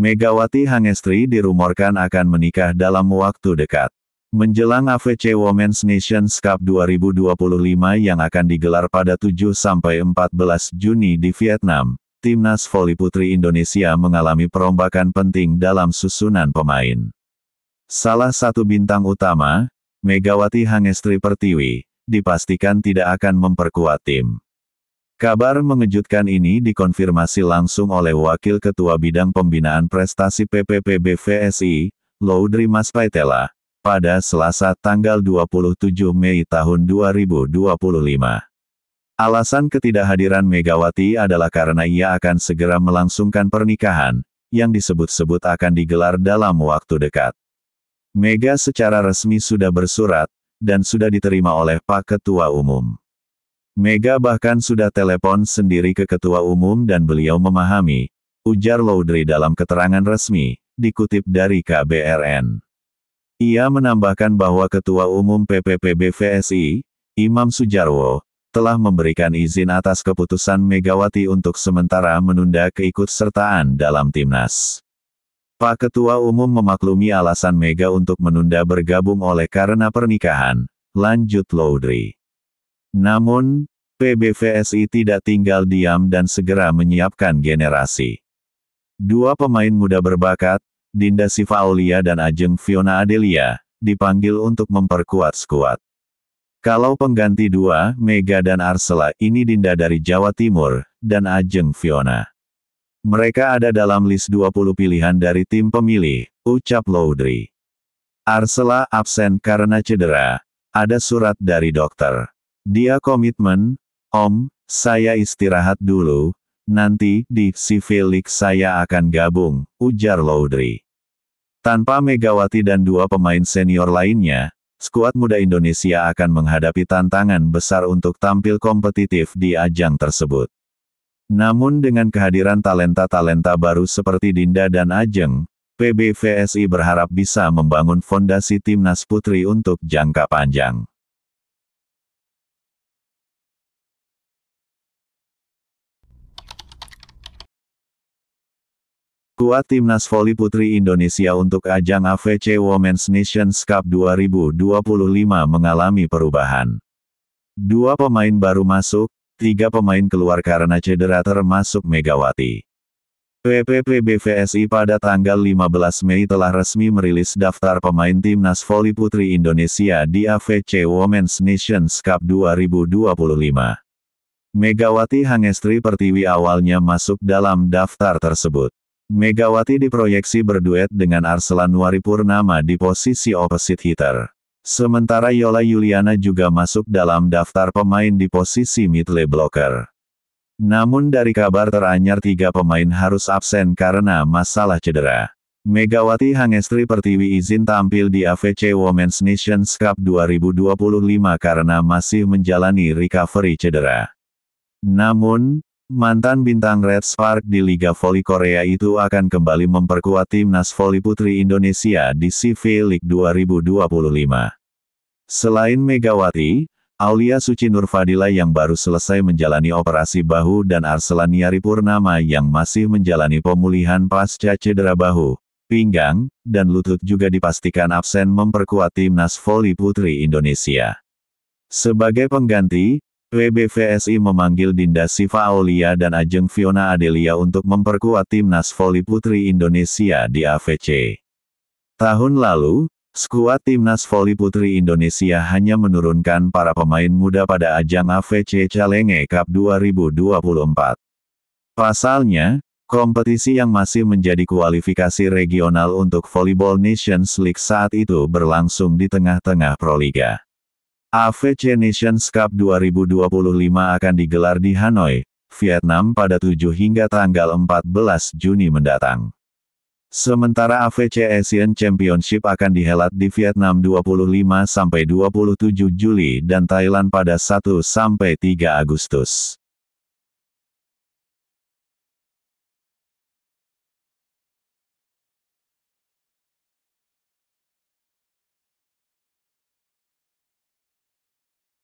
Megawati Hangestri dirumorkan akan menikah dalam waktu dekat. Menjelang AFC Women's Nations Cup 2025 yang akan digelar pada 7-14 Juni di Vietnam, Timnas Voli Putri Indonesia mengalami perombakan penting dalam susunan pemain. Salah satu bintang utama, Megawati Hangestri Pertiwi, dipastikan tidak akan memperkuat tim. Kabar mengejutkan ini dikonfirmasi langsung oleh Wakil Ketua Bidang Pembinaan Prestasi PPPB VSI, Laudri Maspaitela, pada Selasa tanggal 27 Mei tahun 2025. Alasan ketidakhadiran Megawati adalah karena ia akan segera melangsungkan pernikahan, yang disebut-sebut akan digelar dalam waktu dekat. Mega secara resmi sudah bersurat, dan sudah diterima oleh Pak Ketua Umum. Mega bahkan sudah telepon sendiri ke Ketua Umum dan beliau memahami, ujar Laudri dalam keterangan resmi, dikutip dari KBRN. Ia menambahkan bahwa Ketua Umum PPPB VSI, Imam Sujarwo, telah memberikan izin atas keputusan Megawati untuk sementara menunda keikutsertaan dalam Timnas. Pak Ketua Umum memaklumi alasan Mega untuk menunda bergabung oleh karena pernikahan, lanjut Laudri. Namun, PBVSI tidak tinggal diam dan segera menyiapkan generasi. Dua pemain muda berbakat, Dinda Siva Aulia dan Ajeng Fiona Adelia, dipanggil untuk memperkuat skuad. Kalau pengganti dua, Mega dan Arsela, ini Dinda dari Jawa Timur, dan Ajeng Fiona. Mereka ada dalam list 20 pilihan dari tim pemilih, ucap Laudri. Arsela absen karena cedera, ada surat dari dokter. Dia komitmen, Om, saya istirahat dulu. Nanti, di CV League saya akan gabung, ujar Laudri. Tanpa Megawati dan dua pemain senior lainnya, skuad muda Indonesia akan menghadapi tantangan besar untuk tampil kompetitif di ajang tersebut. Namun dengan kehadiran talenta-talenta baru seperti Dinda dan Ajeng, PBVSI berharap bisa membangun fondasi Timnas Putri untuk jangka panjang. Skuad Timnas Voli Putri Indonesia untuk ajang AFC Women's Nations Cup 2025 mengalami perubahan. Dua pemain baru masuk, tiga pemain keluar karena cedera termasuk Megawati. PPPB VSI pada tanggal 15 Mei telah resmi merilis daftar pemain Timnas Voli Putri Indonesia di AFC Women's Nations Cup 2025. Megawati Hangestri Pertiwi awalnya masuk dalam daftar tersebut. Megawati diproyeksi berduet dengan Arsela Nuaripurnama di posisi opposite hitter. Sementara Yola Yuliana juga masuk dalam daftar pemain di posisi middle blocker. Namun dari kabar teranyar tiga pemain harus absen karena masalah cedera. Megawati Hangestri Pertiwi izin tampil di AFC Women's Nations Cup 2025 karena masih menjalani recovery cedera. Namun, mantan bintang Red Spark di Liga Voli Korea itu akan kembali memperkuat Timnas Voli Putri Indonesia di CV League 2025. Selain Megawati, Aulia Suci Nurfadila yang baru selesai menjalani operasi bahu dan Arsela Nuaripurnama yang masih menjalani pemulihan pasca cedera bahu, pinggang, dan lutut juga dipastikan absen memperkuat Timnas Voli Putri Indonesia. Sebagai pengganti, PBVSI memanggil Dinda Siva Aulia dan Ajeng Fiona Adelia untuk memperkuat Timnas Voli Putri Indonesia di AFC. Tahun lalu, skuad Timnas Voli Putri Indonesia hanya menurunkan para pemain muda pada ajang AFC Challenge Cup 2024. Pasalnya, kompetisi yang masih menjadi kualifikasi regional untuk Volleyball Nations League saat itu berlangsung di tengah-tengah Proliga. AFC Nations Cup 2025 akan digelar di Hanoi, Vietnam pada 7 hingga tanggal 14 Juni mendatang. Sementara AFC Asian Championship akan dihelat di Vietnam 25-27 Juli dan Thailand pada 1-3 Agustus.